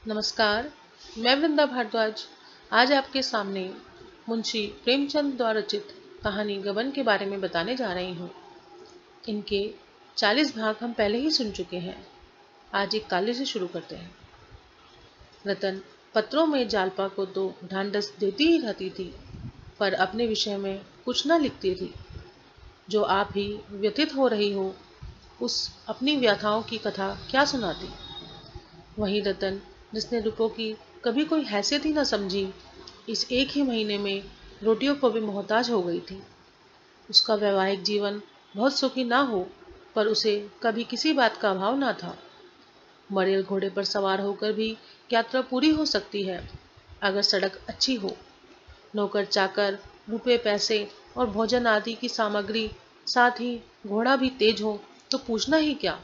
नमस्कार। मैं वृंदा भारद्वाज आज आपके सामने मुंशी प्रेमचंद द्वारा रचित कहानी गबन के बारे में बताने जा रही हूँ। इनके 40 भाग हम पहले ही सुन चुके हैं। आज एक काले से शुरू करते हैं। रतन पत्रों में जालपा को तो ढांढस देती ही रहती थी, पर अपने विषय में कुछ न लिखती थी। जो आप ही व्यथित हो रही हो, उस अपनी व्यथाओं की कथा क्या सुनाती। वही रतन, जिसने रुपयों की कभी कोई हैसियत ही न समझी, इस एक ही महीने में रोटियों को भी मोहताज हो गई थी। उसका वैवाहिक जीवन बहुत सुखी ना हो, पर उसे कभी किसी बात का अभाव ना था। मरेल घोड़े पर सवार होकर भी यात्रा पूरी हो सकती है, अगर सड़क अच्छी हो। नौकर चाकर, रुपए पैसे और भोजन आदि की सामग्री, साथ ही घोड़ा भी तेज हो तो पूछना ही क्या।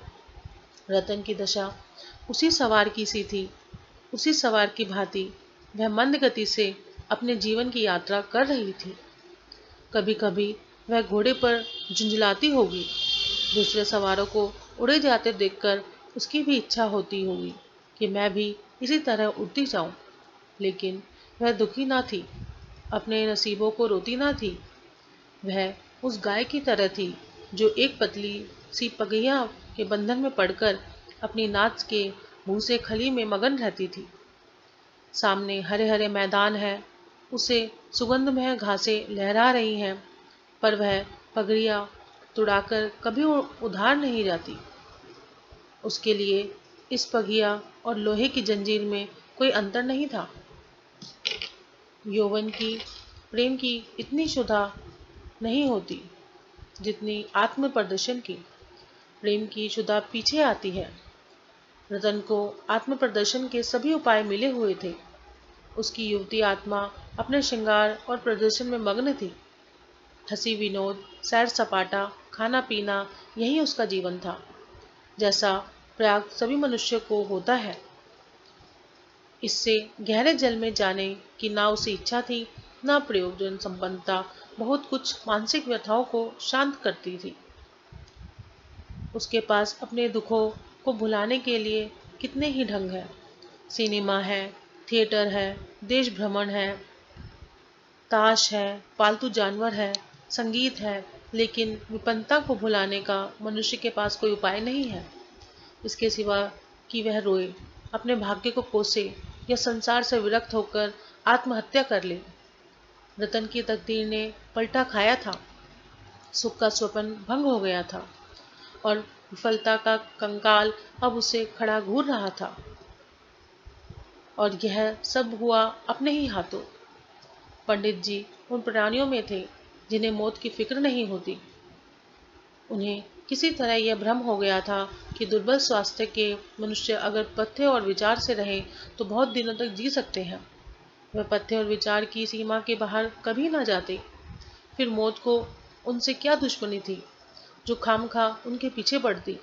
रतन की दशा उसी सवार की सी थी। उसी सवार की भांति वह मंद गति से अपने जीवन की यात्रा कर रही थी। कभी कभी वह घोड़े पर झुंझलाती होगी। दूसरे सवारों को उड़े जाते देखकर उसकी भी इच्छा होती होगी कि मैं भी इसी तरह उड़ती जाऊं। लेकिन वह दुखी ना थी, अपने नसीबों को रोती ना थी। वह उस गाय की तरह थी जो एक पतली सी पगैया के बंधन में पड़कर अपनी नाच के भूसे खली में मगन रहती थी। सामने हरे हरे मैदान है, उसे सुगंधमय घासें लहरा रही हैं, पर वह पगड़िया तुड़ाकर कभी उधार नहीं जाती। उसके लिए इस पगिया और लोहे की जंजीर में कोई अंतर नहीं था। यौवन की, प्रेम की इतनी क्षुधा नहीं होती जितनी आत्म प्रदर्शन की। प्रेम की क्षुधा पीछे आती है। रतन को आत्म प्रदर्शन के सभी उपाय मिले हुए थे। उसकी युवती आत्मा अपने श्रृंगार और प्रदर्शन में मग्न थी। हंसी विनोद, सैर सपाटा, खाना पीना, यही उसका जीवन था, जैसा प्रयाग सभी मनुष्य को होता है। इससे गहरे जल में जाने की ना उसे इच्छा थी, ना प्रयोजन संपन्नता बहुत कुछ मानसिक व्यथाओं को शांत करती थी। उसके पास अपने दुखों को भुलाने के लिए कितने ही ढंग हैं। सिनेमा है, थिएटर है, देश भ्रमण है, ताश है, पालतू जानवर है, संगीत है, लेकिन विपन्नता को भुलाने का मनुष्य के पास कोई उपाय नहीं है, इसके सिवा कि वह रोए, अपने भाग्य को कोसे या संसार से विरक्त होकर आत्महत्या कर ले। रतन की तकदीर ने पलटा खाया था। सुख का स्वप्न भंग हो गया था और विफलता का कंकाल अब उसे खड़ा घूर रहा था। और यह सब हुआ अपने ही हाथों। पंडित जी उन प्राणियों में थे जिन्हें मौत की फिक्र नहीं होती। उन्हें किसी तरह यह भ्रम हो गया था कि दुर्बल स्वास्थ्य के मनुष्य अगर पथ्य और विचार से रहे तो बहुत दिनों तक जी सकते हैं। वह पथ्य और विचार की सीमा के बाहर कभी ना जाते। फिर मौत को उनसे क्या दुश्मनी थी जो खामखा उनके पीछे पड़ती।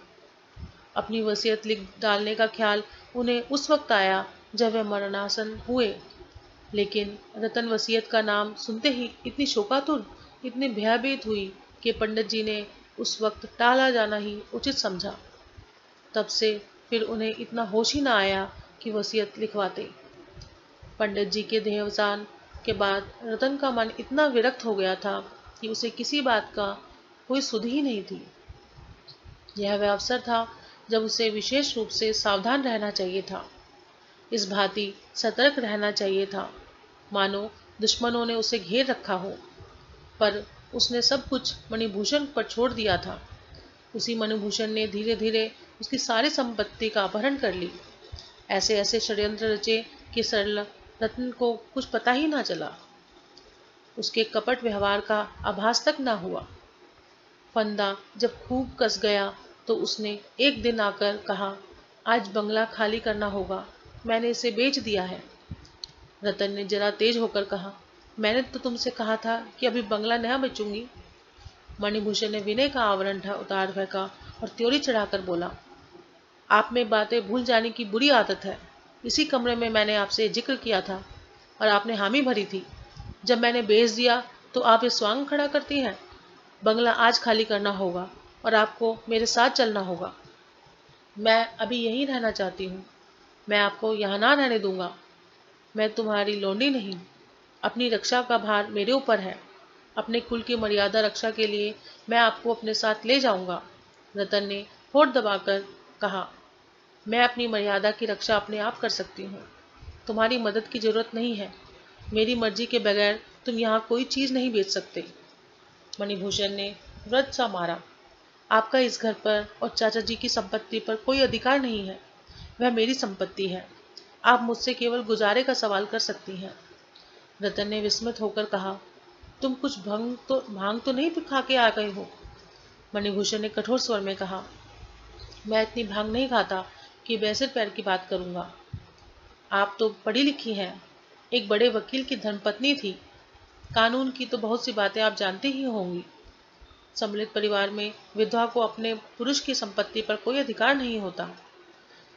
अपनी वसीयत लिख डालने का ख्याल उन्हें उस वक्त आया जब वह मरणासन हुए, लेकिन रतन वसीयत का नाम सुनते ही इतनी शोकातुर, इतनी भयभीत हुई कि पंडित जी ने उस वक्त टाला जाना ही उचित समझा। तब से फिर उन्हें इतना होश ही ना आया कि वसीयत लिखवाते। पंडित जी के देहावसान के बाद रतन का मन इतना विरक्त हो गया था कि उसे किसी बात का कोई सुध ही नहीं थी। यह वह अवसर था जब उसे विशेष रूप से सावधान रहना चाहिए था। इस भांति सतर्क रहना चाहिए था मानो दुश्मनों ने उसे घेर रखा हो। पर उसने सब कुछ मणिभूषण पर छोड़ दिया था। उसी मणिभूषण ने धीरे धीरे उसकी सारी संपत्ति का अपहरण कर ली। ऐसे ऐसे षड्यंत्र रचे कि सरल रत्न को कुछ पता ही ना चला। उसके कपट व्यवहार का आभास तक ना हुआ। फंदा जब खूब कस गया तो उसने एक दिन आकर कहा, आज बंगला खाली करना होगा, मैंने इसे बेच दिया है। रतन ने जरा तेज होकर कहा, मैंने तो तुमसे कहा था कि अभी बंगला न बेचूंगी। मणिभूषण ने विनय का आवरण उतार फेंका और त्योरी चढ़ाकर बोला, आप में बातें भूल जाने की बुरी आदत है। इसी कमरे में मैंने आपसे जिक्र किया था और आपने हामी भरी थी। जब मैंने बेच दिया तो आप ये स्वांग खड़ा करती हैं। बंगला आज खाली करना होगा और आपको मेरे साथ चलना होगा। मैं अभी यहीं रहना चाहती हूँ। मैं आपको यहाँ ना रहने दूंगा। मैं तुम्हारी लौंडी नहीं, अपनी रक्षा का भार मेरे ऊपर है। अपने कुल की मर्यादा रक्षा के लिए मैं आपको अपने साथ ले जाऊंगा। रतन ने होठ दबाकर कहा, मैं अपनी मर्यादा की रक्षा अपने आप कर सकती हूँ, तुम्हारी मदद की जरूरत नहीं है। मेरी मर्जी के बगैर तुम यहाँ कोई चीज नहीं बेच सकते। मणिभूषण ने व्रत सा मारा, आपका इस घर पर और चाचा जी की संपत्ति पर कोई अधिकार नहीं है। वह मेरी संपत्ति है। आप मुझसे केवल गुजारे का सवाल कर सकती हैं। रतन ने विस्मित होकर कहा, तुम कुछ भांग तो नहीं खा के आ गए हो? मणिभूषण ने कठोर स्वर में कहा, मैं इतनी भांग नहीं खाता कि बैसिर पैर की बात करूंगा। आप तो पढ़ी लिखी हैं, एक बड़े वकील की धर्मपत्नी थी। कानून की तो बहुत सी बातें आप जानती ही होंगी। सम्मिलित परिवार में विधवा को अपने पुरुष की संपत्ति पर कोई अधिकार नहीं होता।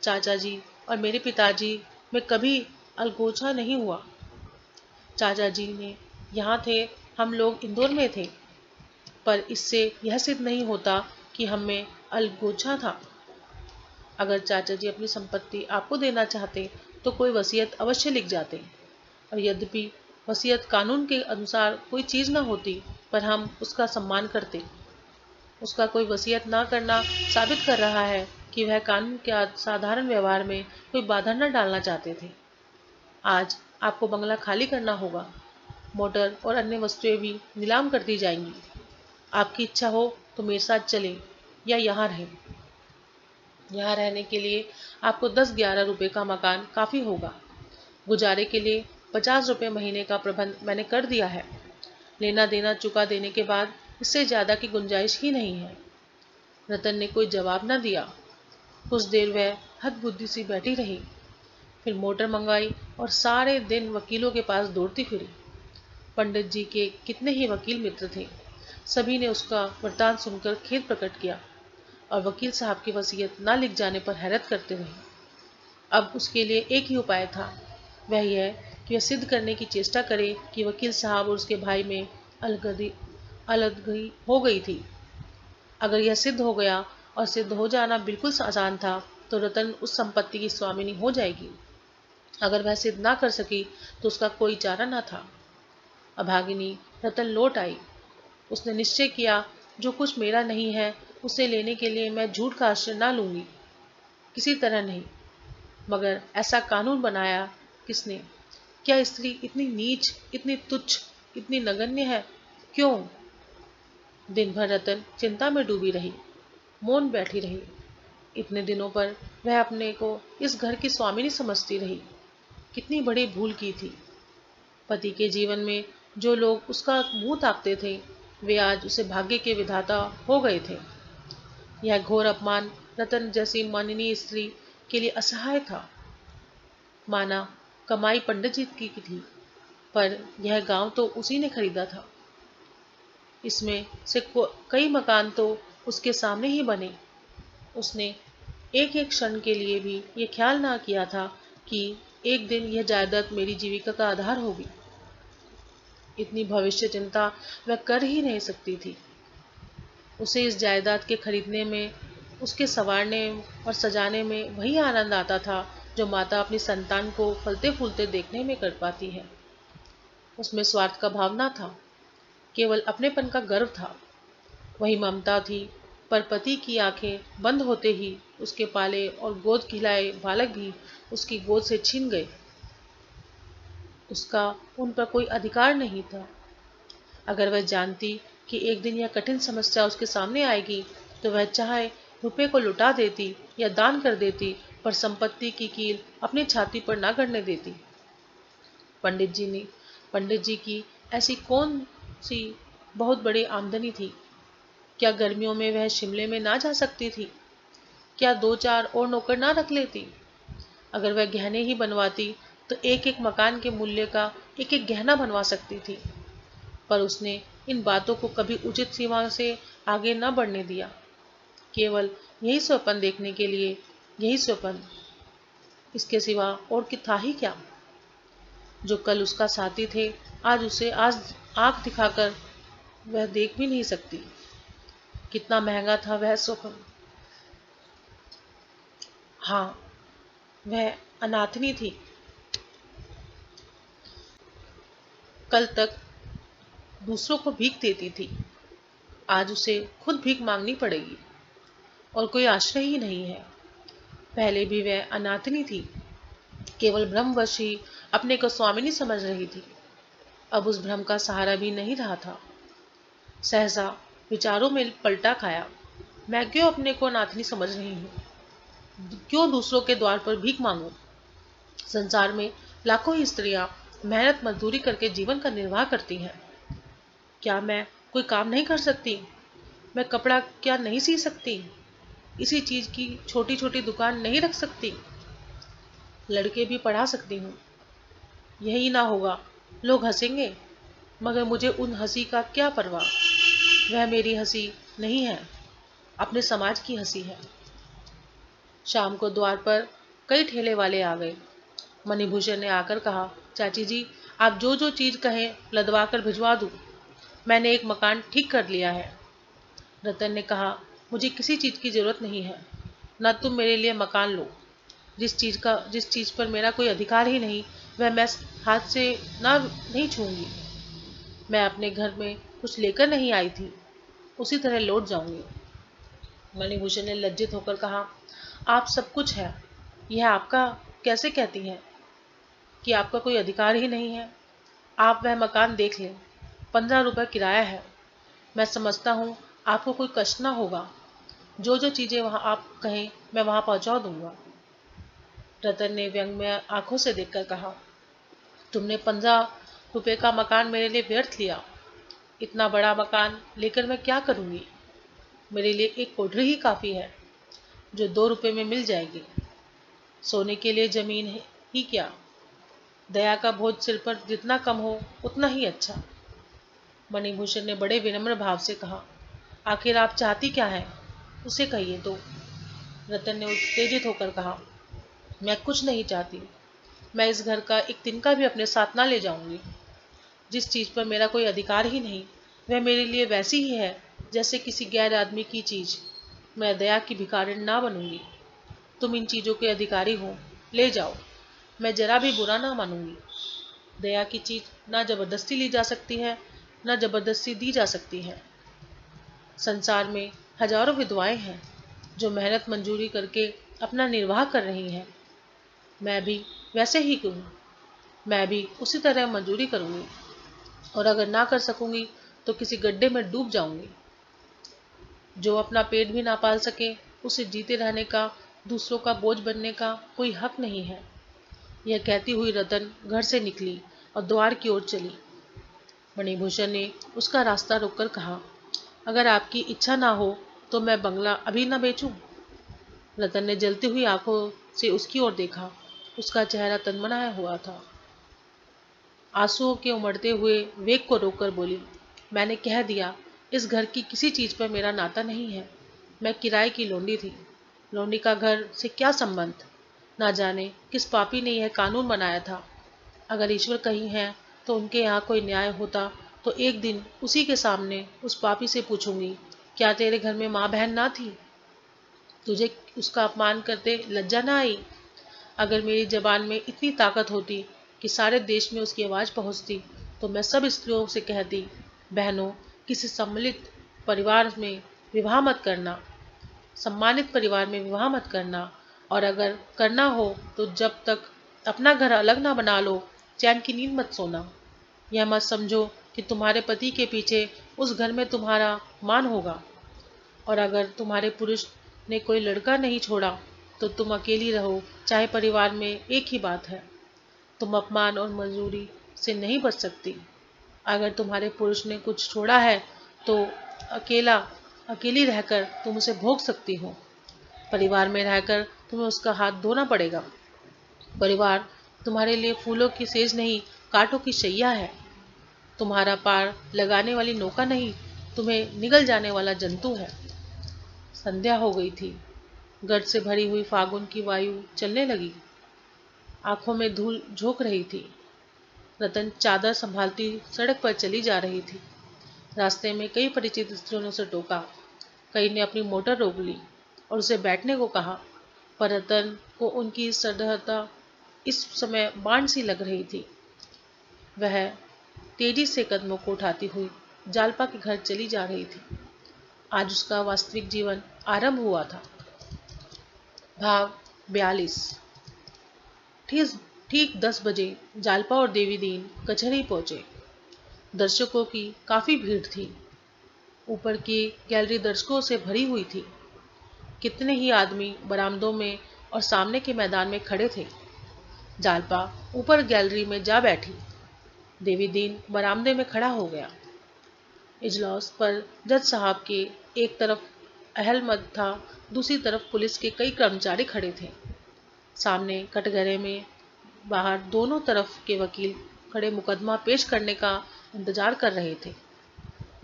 चाचा जी और मेरे पिताजी में कभी अलगोचा नहीं हुआ। चाचा जी ने यहाँ थे, हम लोग इंदौर में थे, पर इससे यह सिद्ध नहीं होता कि हम में अलगोचा था। अगर चाचा जी अपनी संपत्ति आपको देना चाहते तो कोई वसीयत अवश्य लिख जाते, और यद्यपि वसीयत कानून के अनुसार कोई चीज न होती, पर हम उसका सम्मान करते। उसका कोई वसीयत न करना साबित कर रहा है कि वह कानून के साधारण व्यवहार में कोई बाधा न डालना चाहते थे। आज आपको बंगला खाली करना होगा। मोटर और अन्य वस्तुएं भी नीलाम कर दी जाएंगी। आपकी इच्छा हो तो मेरे साथ चलें या यहाँ रहें। यहाँ रहने के लिए आपको 10-11 रुपए का मकान काफी होगा। गुजारे के लिए 50 रुपए महीने का प्रबंध मैंने कर दिया है। लेना देना चुका देने के बाद इससे ज्यादा की गुंजाइश ही नहीं है। रतन ने कोई जवाब न दिया। कुछ देर वह हदबुद्धि सी बैठी रही, फिर मोटर मंगाई और सारे दिन वकीलों के पास दौड़ती फिरी। पंडित जी के कितने ही वकील मित्र थे, सभी ने उसका वृतांत सुनकर खेद प्रकट किया और वकील साहब की वसीयत न लिख जाने पर हैरत करते रहे। अब उसके लिए एक ही उपाय था, वह यह कि वह सिद्ध करने की चेष्टा करे कि वकील साहब और उसके भाई में अलगही हो गई थी। अगर यह सिद्ध हो गया, और सिद्ध हो जाना बिल्कुल आसान था, तो रतन उस संपत्ति की स्वामिनी हो जाएगी। अगर वह सिद्ध ना कर सकी तो उसका कोई चारा न था। अभागिनी रतन लौट आई। उसने निश्चय किया, जो कुछ मेरा नहीं है उसे लेने के लिए मैं झूठ का आश्रय ना लूंगी, किसी तरह नहीं। मगर ऐसा कानून बनाया किसने? क्या स्त्री इतनी नीच, इतनी तुच्छ, इतनी नगण्य है? क्यों? दिन भर रतन चिंता में डूबी रही, मौन बैठी रही। इतने दिनों पर वह अपने को इस घर की स्वामिनी समझती रही। कितनी बड़ी भूल की थी। पति के जीवन में जो लोग उसका मुंह ताकते थे, वे आज उसे भाग्य के विधाता हो गए थे। यह घोर अपमान रतन जैसी माननीय स्त्री के लिए असहाय था। माना कमाई पंडित जी की थी, पर यह गांव तो उसी ने खरीदा था। इसमें से कई मकान तो उसके सामने ही बने। उसने एक एक क्षण के लिए भी ये ख्याल ना किया था कि एक दिन यह जायदाद मेरी जीविका का आधार होगी। इतनी भविष्य चिंता वह कर ही नहीं सकती थी। उसे इस जायदाद के खरीदने में, उसके संवारने और सजाने में वही आनंद आता था जो माता अपनी संतान को फलते फूलते देखने में कर पाती है। उसमें स्वार्थ का भाव न था, केवल अपनेपन का गर्व था। वही ममता थी, पर पति की आंखें बंद होते ही उसके पाले और गोद खिलाए बालक भी उसकी गोद से छीन गए। उसका उन पर कोई अधिकार नहीं था। अगर वह जानती कि एक दिन यह कठिन समस्या उसके सामने आएगी, तो वह चाहे रुपए को लुटा देती या दान कर देती, पर संपत्ति की कील अपनी छाती पर ना गड़ने देती। पंडित जी की ऐसी कौन सी बहुत बड़ी आमदनी थी? क्या गर्मियों में वह शिमले में ना जा सकती थी? क्या 2-4 और नौकर ना रख लेती? अगर वह गहने ही बनवाती तो एक एक मकान के मूल्य का एक एक गहना बनवा सकती थी। पर उसने इन बातों को कभी उचित सीमा से आगे न बढ़ने दिया। केवल यही स्वप्न देखने के लिए, यही स्वप्न, इसके सिवा और था ही क्या? जो कल उसका साथी थे, आज उसे आंख दिखाकर वह देख भी नहीं सकती। कितना महंगा था वह स्वप्न। हाँ, वह अनाथनी थी। कल तक दूसरों को भीख देती थी, आज उसे खुद भीख मांगनी पड़ेगी और कोई आश्रय ही नहीं है। पहले भी वह अनाथनी थी, केवल भ्रमवश ही अपने को स्वामिनी समझ रही थी। अब उस भ्रम का सहारा भी नहीं रहा था। सहसा विचारों में पलटा खाया। मैं क्यों अपने को अनाथनी समझ रही हूँ? क्यों दूसरों के द्वार पर भीख मांगू? संसार में लाखों ही स्त्रियां मेहनत मजदूरी करके जीवन का निर्वाह करती हैं। क्या मैं कोई काम नहीं कर सकती? मैं कपड़ा क्या नहीं सी सकती? इसी चीज की छोटी छोटी दुकान नहीं रख सकती? लड़के भी पढ़ा सकती हूँ। यही ना होगा, लोग हंसेंगे, मगर मुझे उन हंसी का क्या परवाह। वह मेरी हंसी नहीं है, अपने समाज की हंसी है। शाम को द्वार पर कई ठेले वाले आ गए। मणिभूषण ने आकर कहा, चाची जी, आप जो जो चीज कहें लदवा कर भिजवा दूं। मैंने एक मकान ठीक कर लिया है। रतन ने कहा, मुझे किसी चीज की जरूरत नहीं है, न तुम मेरे लिए मकान लो। जिस चीज पर मेरा कोई अधिकार ही नहीं, वह मैं हाथ से नहीं छूंगी। मैं अपने घर में कुछ लेकर नहीं आई थी, उसी तरह लौट जाऊंगी। मणिभूषण ने लज्जित होकर कहा, आप सब कुछ है, यह आपका कैसे कहती हैं कि आपका कोई अधिकार ही नहीं है? आप वह मकान देख लें, 15 रुपये किराया है। मैं समझता हूँ आपको कोई कष्ट ना होगा। जो जो चीजें वहां आप कहें मैं वहां पहुंचा दूंगा। रतन ने व्यंग में आंखों से देखकर कहा, तुमने 15 रुपये का मकान मेरे लिए व्यर्थ लिया। इतना बड़ा मकान लेकर मैं क्या करूंगी? मेरे लिए एक कोठरी ही काफी है, जो 2 रुपये में मिल जाएगी। सोने के लिए जमीन ही क्या, दया का बोझ सिर पर जितना कम हो उतना ही अच्छा। मणिभूषण ने बड़े विनम्र भाव से कहा, आखिर आप चाहती क्या है, उसे कहिए तो। रतन ने उत्तेजित होकर कहा, मैं कुछ नहीं चाहती। मैं इस घर का एक तिनका भी अपने साथ ना ले जाऊंगी। जिस चीज पर मेरा कोई अधिकार ही नहीं, वह मेरे लिए वैसी ही है जैसे किसी गैर आदमी की चीज। मैं दया की भिखारिन ना बनूंगी। तुम इन चीजों के अधिकारी हो, ले जाओ, मैं जरा भी बुरा ना मानूंगी। दया की चीज ना जबरदस्ती ली जा सकती है, ना जबरदस्ती दी जा सकती है। संसार में हजारों विधवाएं हैं जो मेहनत मंजूरी करके अपना निर्वाह कर रही हैं। मैं भी वैसे ही करूँ, मैं भी उसी तरह मजदूरी करूंगी, और अगर ना कर सकूंगी तो किसी गड्ढे में डूब जाऊंगी। जो अपना पेट भी ना पाल सके, उसे जीते रहने का, दूसरों का बोझ बनने का कोई हक नहीं है। यह कहती हुई रतन घर से निकली और द्वार की ओर चली। मणिभूषण ने उसका रास्ता रोककर कहा, अगर आपकी इच्छा ना हो तो मैं बंगला अभी ना बेचूं। रतन ने जलती हुई आंखों से उसकी ओर देखा। उसका चेहरा तनमनाया हुआ था। आंसुओं के उमड़ते हुए वेग को रोककर बोली, मैंने कह दिया, इस घर की किसी चीज पर मेरा नाता नहीं है। मैं किराए की लोंडी थी। लोंडी का घर से क्या संबंध? ना जाने किस पापी ने यह कानून बनाया था। अगर ईश्वर कहीं है तो उनके यहाँ कोई न्याय होता तो एक दिन उसी के सामने उस पापी से पूछूंगी, क्या तेरे घर में माँ बहन ना थी? तुझे उसका अपमान करते लज्जा ना आई? अगर मेरी जबान में इतनी ताकत होती कि सारे देश में उसकी आवाज पहुंचती, तो मैं सब स्त्रियों से कहती, बहनों, किसी सम्मिलित परिवार में विवाह मत करना, सम्मानित परिवार में विवाह मत करना, और अगर करना हो तो जब तक अपना घर अलग ना बना लो, चैन की नींद मत सोना। यह मत समझो कि तुम्हारे पति के पीछे उस घर में तुम्हारा मान होगा, और अगर तुम्हारे पुरुष ने कोई लड़का नहीं छोड़ा तो तुम अकेली रहो, चाहे परिवार में एक ही बात है। तुम अपमान और मजदूरी से नहीं बच सकती। अगर तुम्हारे पुरुष ने कुछ छोड़ा है तो अकेली रहकर तुम उसे भोग सकती हो। परिवार में रहकर तुम्हें उसका हाथ धोना पड़ेगा। परिवार तुम्हारे लिए फूलों की सेज नहीं, कांटों की शैया है। तुम्हारा पार लगाने वाली नौका नहीं, तुम्हें निगल जाने वाला जंतु है। संध्या हो गई थी। गर्द से भरी हुई फागुन की वायु चलने लगी। आंखों में धूल झोंक रही थी। रतन चादर संभालती सड़क पर चली जा रही थी। रास्ते में कई परिचित स्त्रियों ने उसे टोका। कई ने अपनी मोटर रोक ली और उसे बैठने को कहा, पर रतन को उनकी सदहता इस समय बाण सी लग रही थी। वह तेजी से कदमों को उठाती हुई जालपा के घर चली जा रही थी। आज उसका वास्तविक जीवन आरंभ हुआ था। भाग 42। ठीक ठीक 10 बजे जालपा और देवी दीन कचहरी पहुंचे। दर्शकों की काफी भीड़ थी। ऊपर की गैलरी दर्शकों से भरी हुई थी। कितने ही आदमी बरामदों में और सामने के मैदान में खड़े थे। जालपा ऊपर गैलरी में जा बैठी। देवी दीन बरामदे में खड़ा हो गया। इजलास पर जज साहब के एक तरफ अहलमद था, दूसरी तरफ पुलिस के कई कर्मचारी खड़े थे। सामने कटघरे में बाहर दोनों तरफ के वकील खड़े मुकदमा पेश करने का इंतजार कर रहे थे।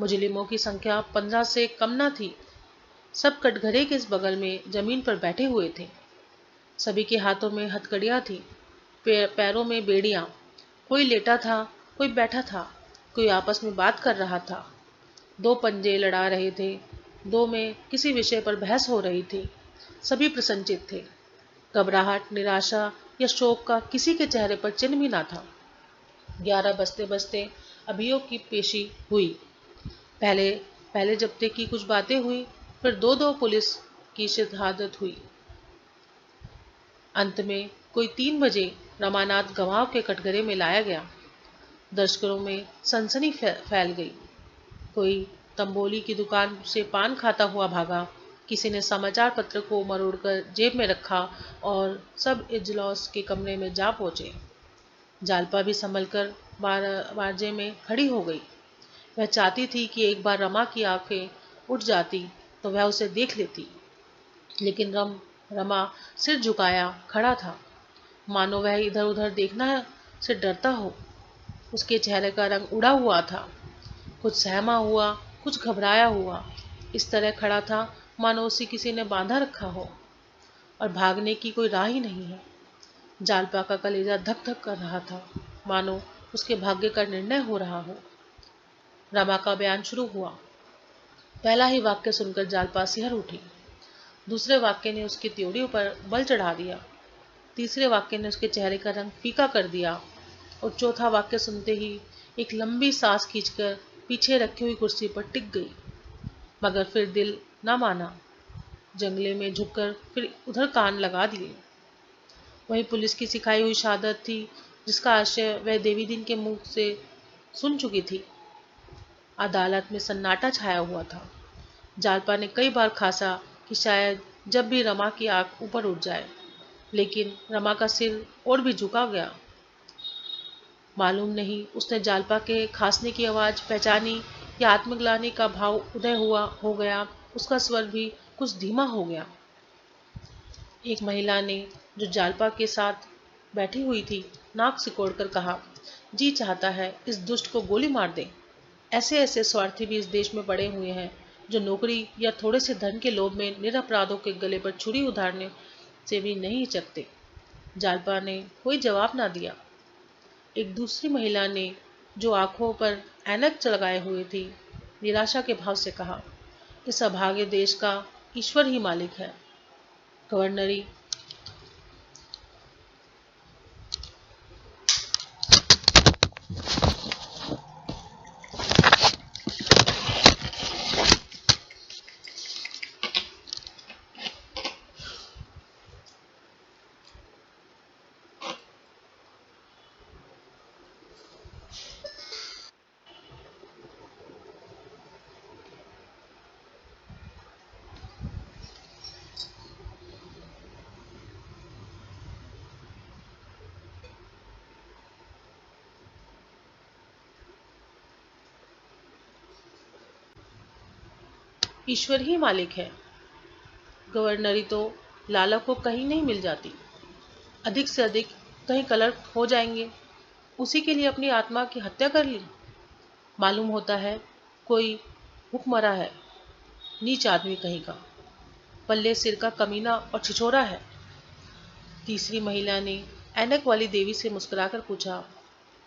मुजरिमों की संख्या 15 से कम न थी। सब कटघरे के इस बगल में जमीन पर बैठे हुए थे। सभी के हाथों में हथकड़ियां थी, पैरों में बेड़ियां। कोई लेटा था, कोई बैठा था, कोई आपस में बात कर रहा था। दो पंजे लड़ा रहे थे, दो में किसी विषय पर बहस हो रही थी। सभी प्रसन्नचित थे। घबराहट, निराशा या शोक का किसी के चेहरे पर चिन्ह भी ना था। 11 बजते बजते अभियोग की पेशी हुई। पहले पहले जब्ते की कुछ बातें हुई, फिर दो पुलिस की शहादत हुई। अंत में कोई 3 बजे रमानाथ गवाह के कटघरे में लाया गया। दर्शकों में सनसनी फैल गई। कोई तंबोली की दुकान से पान खाता हुआ भागा, किसी ने समाचार पत्र को मरोड़कर जेब में रखा और सब इजलास के कमरे में जा पहुंचे। जालपा भी संभलकर बारजे में खड़ी हो गई। वह चाहती थी कि एक बार रमा की आंखें उठ जाती तो वह उसे देख लेती, लेकिन रमा सिर झुकाया खड़ा था, मानो वह इधर उधर देखना से डरता हो। उसके चेहरे का रंग उड़ा हुआ था, कुछ सहमा हुआ, कुछ घबराया हुआ। इस तरह खड़ा था मानो उसे किसी ने बांधा रखा हो और भागने की कोई राह ही नहीं है। जालपा का कलेजा धक धक कर रहा था, मानो उसके भाग्य का निर्णय हो रहा हो। रमा का बयान शुरू हुआ। पहला ही वाक्य सुनकर जालपा सिहर उठी। दूसरे वाक्य ने उसकी त्योड़ियों पर बल चढ़ा दिया। तीसरे वाक्य ने उसके चेहरे का रंग फीका कर दिया और चौथा वाक्य सुनते ही एक लंबी सांस खींचकर पीछे रखी हुई कुर्सी पर टिक गई। मगर फिर दिल न माना। जंगले में झुककर फिर उधर कान लगा दिए। वही पुलिस की सिखाई हुई शहादत थी, जिसका आशय वह देवी दिन के मुंह से सुन चुकी थी। अदालत में सन्नाटा छाया हुआ था। जालपा ने कई बार खासा कि शायद जब भी रमा की आंख ऊपर उठ जाए, लेकिन रमा का सिर और भी झुका गया। मालूम नहीं उसने जालपा के खांसने की आवाज पहचानी या आत्मग्लानि का भाव उदय हो गया। उसका स्वर भी कुछ धीमा हो गया। एक महिला ने, जो जालपा के साथ बैठी हुई थी, नाक सिकोड़कर कहा, जी चाहता है इस दुष्ट को गोली मार दे। ऐसे ऐसे स्वार्थी भी इस देश में पड़े हुए हैं, जो नौकरी या थोड़े से धन के लोभ में निरपराधों के गले पर छुरी उधारने से भी नहीं हिचकते। जालपा ने कोई जवाब ना दिया। एक दूसरी महिला ने, जो आंखों पर ऐनक लगाए हुए थी, निराशा के भाव से कहा, इस अभागे देश का ईश्वर ही मालिक है। गवर्नरी ईश्वर ही मालिक है। गवर्नरी तो लाला को कहीं नहीं मिल जाती। अधिक से अधिक कहीं क्लर्क हो जाएंगे। उसी के लिए अपनी आत्मा की हत्या कर ली। मालूम होता है कोई भूखमरा है, नीच आदमी कहीं का, पल्ले सिर का कमीना और छिछोरा है। तीसरी महिला ने ऐनक वाली देवी से मुस्कुराकर पूछा,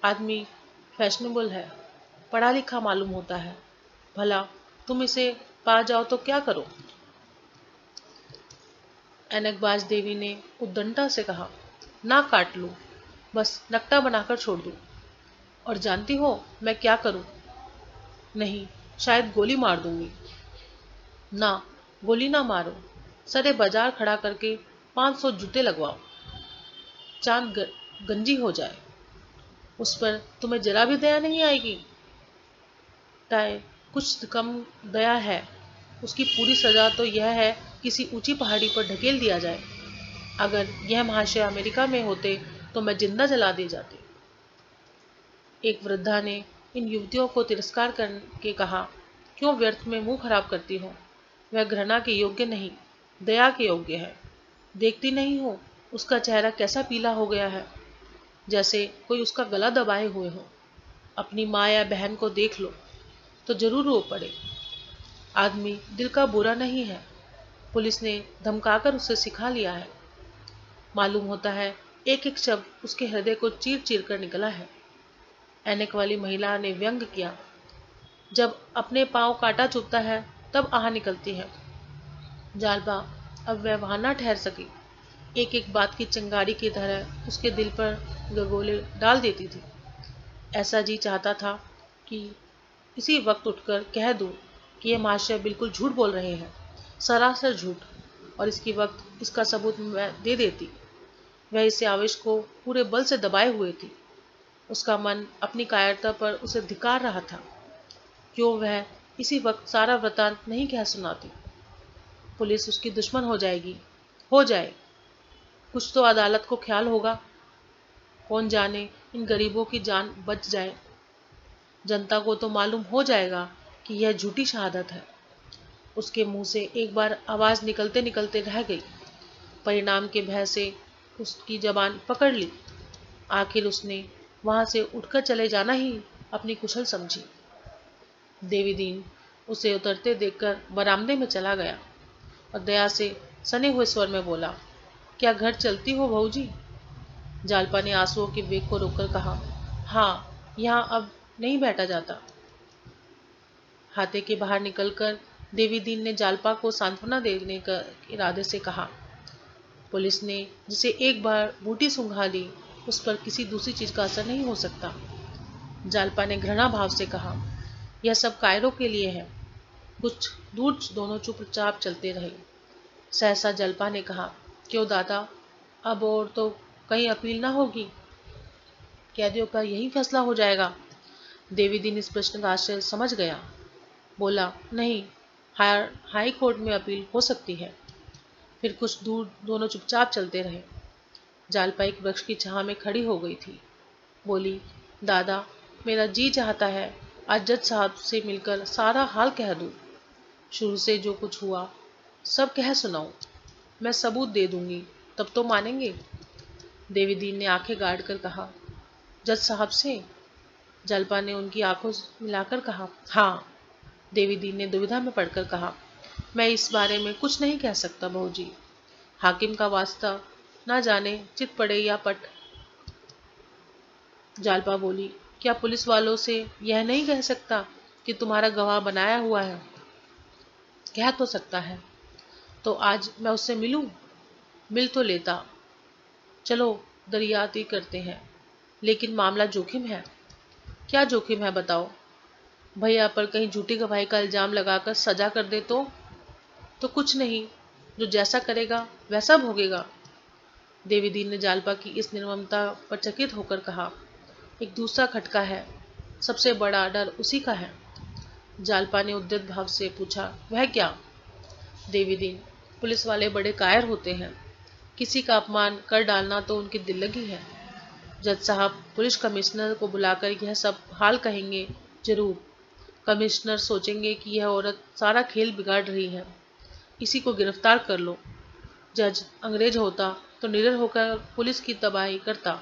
आदमी फैशनेबल है, पढ़ा लिखा मालूम होता है, भला तुम इसे पा जाओ तो क्या करो। ऐनकबाज देवी ने उद्दंडता से कहा, नाक काट लूं, बस नकटा बनाकर छोड़ दूं। और जानती हो मैं क्या करूं? नहीं, शायद गोली मार दूंगी। ना, गोली ना मारो, सरे बाजार खड़ा करके 500 जूते लगवाओ, चांद गंजी हो जाए, उस पर तुम्हें जरा भी दया नहीं आएगी? टाय, कुछ कम दया है। उसकी पूरी सजा तो यह है किसी ऊंची पहाड़ी पर ढकेल दिया जाए। अगर यह महाशय अमेरिका में होते तो मैं जिंदा जला दी जाती। एक वृद्धा ने इन युवतियों को तिरस्कार करके कहा, क्यों व्यर्थ में मुंह खराब करती हो? वह घृणा के योग्य नहीं, दया के योग्य है। देखती नहीं हो उसका चेहरा कैसा पीला हो गया है, जैसे कोई उसका गला दबाए हुए हो। अपनी माँ या बहन को देख लो तो जरूर रो पड़े। आदमी दिल का बुरा नहीं है, पुलिस ने धमकाकर उसे सिखा लिया है। मालूम होता है एक एक शब्द उसके हृदय को चीर चीर कर निकला है। ऐनक वाली महिला ने व्यंग किया, जब अपने पांव काटा चुभता है तब आह निकलती है। जालबा अब वह वहां न ठहर सकी, एक एक बात की चिंगारी की तरह उसके दिल पर गगोले डाल देती थी। ऐसा जी चाहता था कि इसी वक्त उठकर कह दूं कि यह महाशय बिल्कुल झूठ बोल रहे हैं, सरासर झूठ, और इसकी वक्त इसका सबूत मैं दे देती। वह इस आवेश को पूरे बल से दबाए हुए थी। उसका मन अपनी कायरता पर उसे धिक्कार रहा था। क्यों वह इसी वक्त सारा वृतांत नहीं कह सुनाती? पुलिस उसकी दुश्मन हो जाएगी। हो जाए, कुछ तो अदालत को ख्याल होगा। कौन जाने इन गरीबों की जान बच जाए। जनता को तो मालूम हो जाएगा कि यह झूठी शहादत है। उसके मुंह से एक बार आवाज निकलते निकलते रह गई। परिणाम के भय से उसकी जबान पकड़ ली। आखिर उसने वहां से उठकर चले जाना ही अपनी कुशल समझी। देवी दीन उसे उतरते देखकर बरामदे में चला गया और दया से सने हुए स्वर में बोला, क्या घर चलती हो बहू जी? जालपा ने आंसुओं के वेग को रोककर कहा, हाँ, यहाँ अब नहीं बैठा जाता। हाथे के बाहर निकलकर देवी दीन ने जालपा को सांत्वना देने का इरादे से कहा, पुलिस ने जिसे एक बार बूटी सुंघा ली उस पर किसी दूसरी चीज का असर नहीं हो सकता। जालपा ने घृणा भाव से कहा, यह सब कायरों के लिए है। कुछ दूर दोनों चुपचाप चलते रहे। सहसा जालपा ने कहा, क्यों दादा, अब और तो कहीं अपील ना होगी? कैदियों का यही फैसला हो जाएगा? देवी दीन इस प्रश्न का आशय समझ गया। बोला, नहीं, हाई कोर्ट में अपील हो सकती है। फिर कुछ दूर दोनों चुपचाप चलते रहे। जालपा एक वृक्ष की छांव में खड़ी हो गई थी। बोली, दादा, मेरा जी चाहता है आज जज साहब से मिलकर सारा हाल कह दूं। शुरू से जो कुछ हुआ सब कह सुनाऊं। मैं सबूत दे दूंगी, तब तो मानेंगे। देवी दीन ने आंखें गाड़ कर कहा, जज साहब से? जालपा ने उनकी आंखों मिलाकर कहा, हाँ। देवी दीन ने दुविधा में पड़कर कहा, मैं इस बारे में कुछ नहीं कह सकता बहू जी। हाकिम का वास्ता, ना जाने चित पड़े या पट। जालपा बोली, क्या पुलिस वालों से यह नहीं कह सकता कि तुम्हारा गवाह बनाया हुआ है? कह तो सकता है। तो आज मैं उससे मिलूं? मिल तो लेता। चलो दरियाती करते हैं, लेकिन मामला जोखिम है। क्या जोखिम है बताओ? भैया पर कहीं झूठी गवाही का इल्जाम लगाकर सजा कर दे तो कुछ नहीं, जो जैसा करेगा वैसा भोगेगा। देवी दीन ने जालपा की इस निर्ममता पर चकित होकर कहा, एक दूसरा खटका है, सबसे बड़ा डर उसी का है। जालपा ने उद्यत भाव से पूछा, वह क्या? देवी दीन, पुलिस वाले बड़े कायर होते हैं। किसी का अपमान कर डालना तो उनकी दिल लगी है। जज साहब पुलिस कमिश्नर को बुलाकर यह सब हाल कहेंगे जरूर। कमिश्नर सोचेंगे कि यह औरत सारा खेल बिगाड़ रही है, इसी को गिरफ्तार कर लो। जज अंग्रेज होता तो निडर होकर पुलिस की तबाही करता।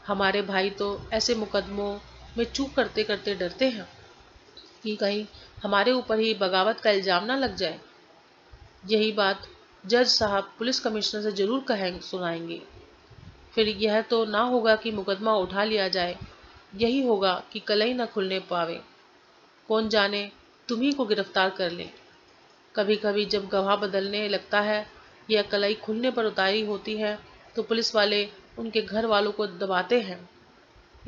हमारे भाई तो ऐसे मुकदमों में चूक करते करते डरते हैं कि कहीं हमारे ऊपर ही बगावत का इल्जाम ना लग जाए। यही बात जज साहब पुलिस कमिश्नर से जरूर सुनाएंगे। फिर यह तो ना होगा कि मुकदमा उठा लिया जाए, यही होगा कि कलई न खुलने पावे। कौन जाने तुम्ही को गिरफ्तार कर ले। कभी कभी जब गवाह बदलने लगता है या कलई खुलने पर उतारी होती है तो पुलिस वाले उनके घर वालों को दबाते हैं।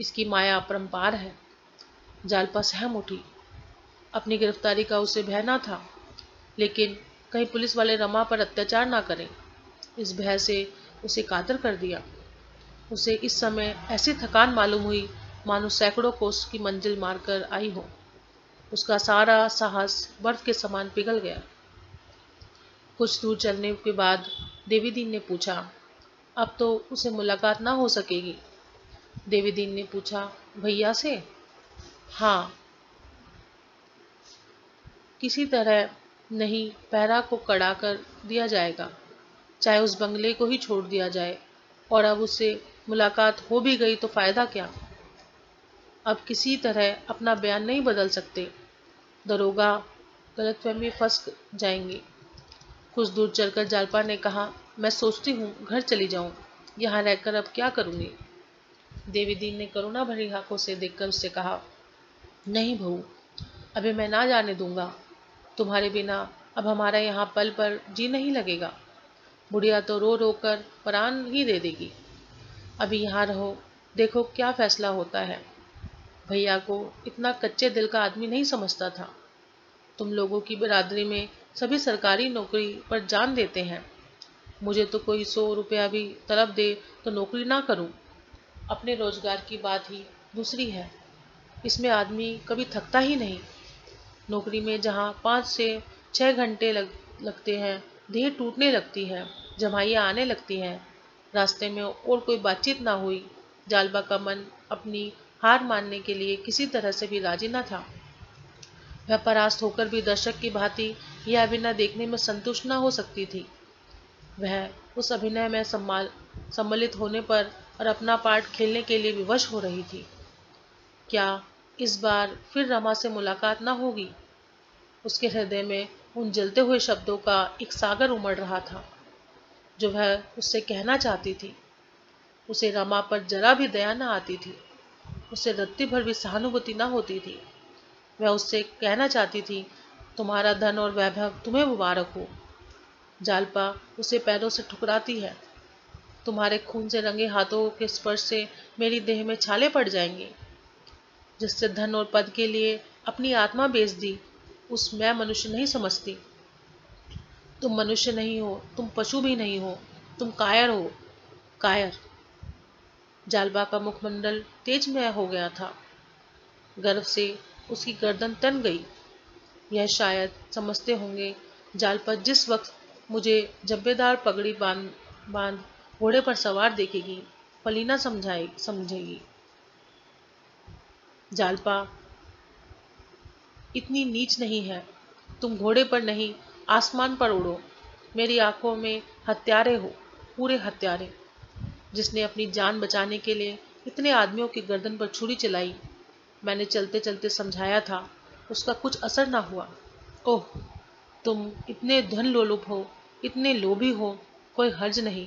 इसकी माया अपरंपार है। जालपा सहम उठी। अपनी गिरफ्तारी का उसे भय न था, लेकिन कहीं पुलिस वाले रमा पर अत्याचार ना करें, इस भय से उसे कातर कर दिया। उसे इस समय ऐसी थकान मालूम हुई मानो सैकड़ों कोस की मंजिल मारकर आई हो। उसका सारा साहस बर्फ के समान पिघल गया। कुछ दूर चलने के बाद देवीदीन ने पूछा, अब तो उसे मुलाकात ना हो सकेगी। देवीदीन ने पूछा, भैया से? हाँ, किसी तरह नहीं, पहरा को कड़ा कर दिया जाएगा, चाहे उस बंगले को ही छोड़ दिया जाए। और अब उससे मुलाकात हो भी गई तो फायदा क्या? अब किसी तरह अपना बयान नहीं बदल सकते, दरोगा गलतफहमी में फंस जाएंगे। कुछ दूर चलकर जालपा ने कहा, मैं सोचती हूँ घर चली जाऊँ, यहाँ रहकर अब क्या करूँगी। देवीदीन ने करुणा भरी आंखों से देखकर उससे कहा, नहीं बहू, अभी मैं ना जाने दूंगा। तुम्हारे बिना अब हमारा यहाँ पल पर जी नहीं लगेगा। बुढ़िया तो रो रो कर प्राण ही दे देगी। अभी यहाँ रहो, देखो क्या फैसला होता है। भैया को इतना कच्चे दिल का आदमी नहीं समझता था। तुम लोगों की बिरादरी में सभी सरकारी नौकरी पर जान देते हैं। मुझे तो कोई 100 रुपया भी तलब दे तो नौकरी ना करूं। अपने रोजगार की बात ही दूसरी है। इसमें आदमी कभी थकता ही नहीं। नौकरी में जहाँ 5 से 6 घंटे लगते हैं, देह टूटने लगती है, जमाइयाँ आने लगती हैं। रास्ते में और कोई बातचीत ना हुई। जालबा का मन अपनी हार मानने के लिए किसी तरह से भी राजी न था। वह परास्त होकर भी दर्शक की भांति यह अभिनय देखने में संतुष्ट न हो सकती थी। वह उस अभिनय में सम्मिलित होने पर और अपना पार्ट खेलने के लिए विवश हो रही थी। क्या इस बार फिर रमा से मुलाकात न होगी? उसके हृदय में उन जलते हुए शब्दों का एक सागर उमड़ रहा था जो वह उससे कहना चाहती थी। उसे रमा पर जरा भी दया न आती थी, उसे रत्ती भर भी सहानुभूति न होती थी। वह उससे कहना चाहती थी, तुम्हारा धन और वैभव तुम्हें मुबारक हो। जालपा उसे पैरों से ठुकराती है। तुम्हारे खून से रंगे हाथों के स्पर्श से मेरी देह में छाले पड़ जाएंगे। जिससे धन और पद के लिए अपनी आत्मा बेच दी, उस मैं मनुष्य नहीं समझती। तुम मनुष्य नहीं हो, तुम पशु भी नहीं हो, तुम कायर हो, कायर। जालबा का मुखमंडल तेजमय हो गया था। गर्व से उसकी गर्दन तन गई। यह शायद समझते होंगे जालपा जिस वक्त मुझे जब्बेदार पगड़ी बांध घोड़े पर सवार देखेगी, फलीना समझेगी। जालपा इतनी नीच नहीं है। तुम घोड़े पर नहीं, आसमान पर उड़ो। मेरी आंखों में हत्यारे हो, पूरे हत्यारे। जिसने अपनी जान बचाने के लिए इतने आदमियों की गर्दन पर छुरी चलाई। मैंने चलते चलते समझाया था, उसका कुछ असर ना हुआ। ओह, तुम इतने धन लोलुप हो, इतने लोभी हो, कोई हर्ज नहीं।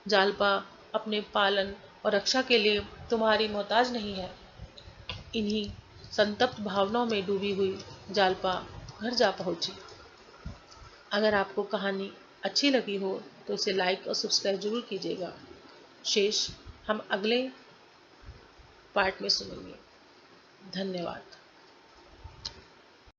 जालपा अपने पालन और रक्षा के लिए तुम्हारी मोहताज नहीं है। इन्हीं संतप्त भावनाओं में डूबी हुई जालपा घर जा पहुंची। अगर आपको कहानी अच्छी लगी हो तो इसे लाइक और सब्सक्राइब जरूर कीजिएगा। शेष हम अगले पार्ट में सुनेंगे। धन्यवाद।